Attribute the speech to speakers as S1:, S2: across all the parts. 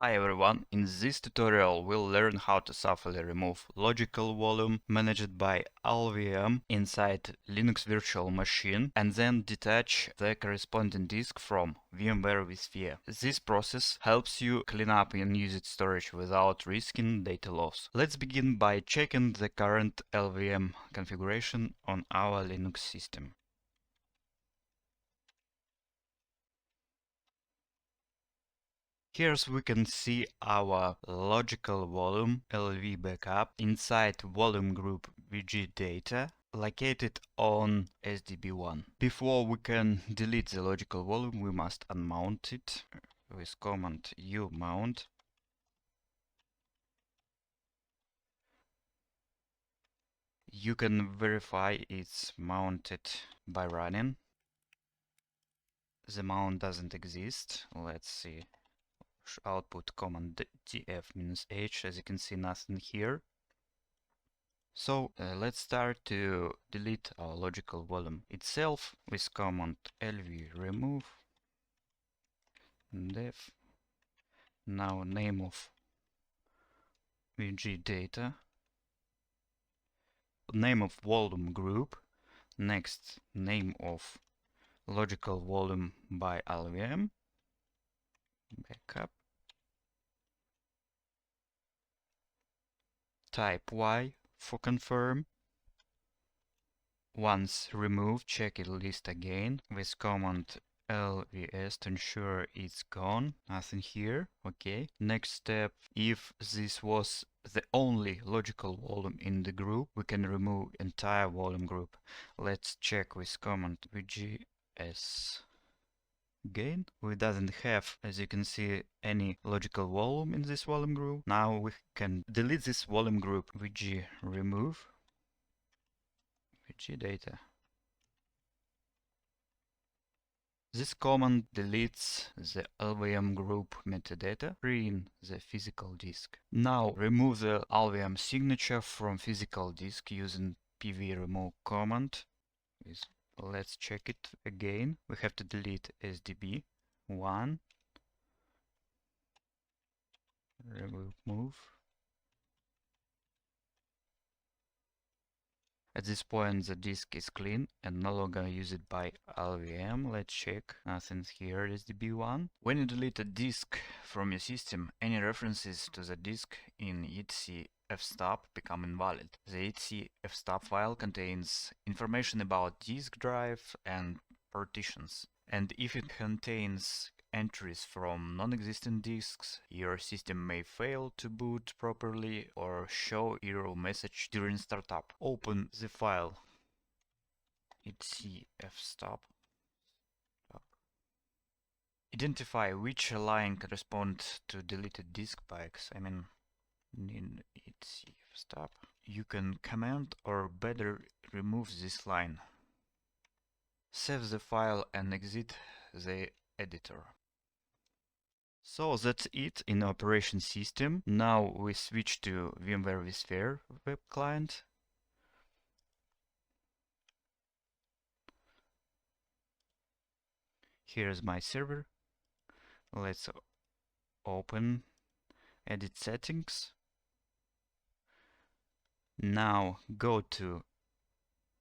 S1: Hi everyone, in this tutorial we'll learn how to safely remove logical volume managed by LVM inside Linux virtual machine and then detach the corresponding disk from VMware vSphere. This process helps you clean up unused storage without risking data loss. Let's begin by checking the current LVM configuration on our Linux system. Here we can see our logical volume LV backup inside volume group VG data located on SDB1. Before we can delete the logical volume, we must unmount it with command Unmount. You can verify it's mounted by running. The mount doesn't exist. Let's see. Output command df-h. As you can see, nothing here. So let's start to delete our logical volume itself with command lv remove def. Now name of VG data, name of volume group, next name of logical volume by LVM, backup, type Y for confirm. Once removed, check it list again with command LVS to ensure it's gone. Nothing here. Okay. Next step, if this was the only logical volume in the group, we can remove entire volume group. Let's check with command VGS. Again, we doesn't have, as you can see, any logical volume in this volume group. Now we can delete this volume group. VG remove VG data. This command deletes the LVM group metadata, freeing the physical disk. Now remove the LVM signature from physical disk using pvremove command. Let's check it again. We have to delete SDB1, remove. At this point the disk is clean and no longer used by LVM. Let's check. Nothing's here is DB1. When you delete a disk from your system, any references to the disk in etc fstop become invalid. The etc fstop file contains information about disk drive and partitions. And if it contains entries from non-existent disks, your system may fail to boot properly or show error message during startup. Open the file etc fstop. Identify which line corresponds to deleted disk bytes. I mean, in etc fstop. You can comment or better remove this line. Save the file and exit the editor. So that's it in operation system. Now we switch to VMware vSphere web client. Here's my server. Let's open, edit settings. Now go to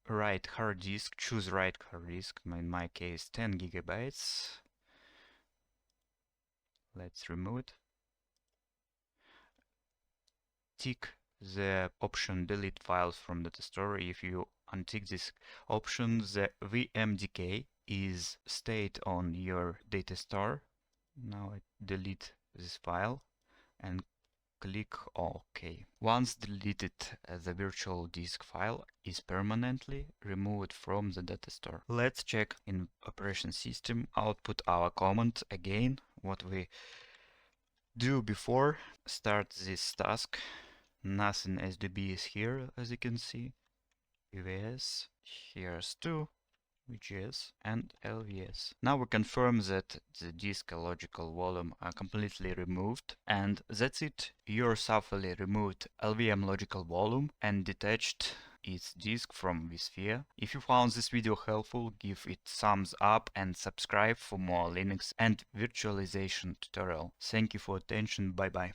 S1: write hard disk, choose write hard disk, in my case 10 gigabytes. Let's remove it. Tick the option delete files from data store. If you untick this option, the VMDK is stayed on your data store. Now I delete this file and click OK. Once deleted, the virtual disk file is permanently removed from the data store. Let's check in operation system, output our command again, what we do before. Start this task. Nothing SDB is here, as you can see. UVS, here's 2, VGS and LVS. Now we confirm that the disk and logical volume are completely removed, and that's it. Your safely removed LVM logical volume and detached its disk from vSphere. If you found this video helpful, give it thumbs up and subscribe for more Linux and virtualization tutorial. Thank you for attention. Bye bye.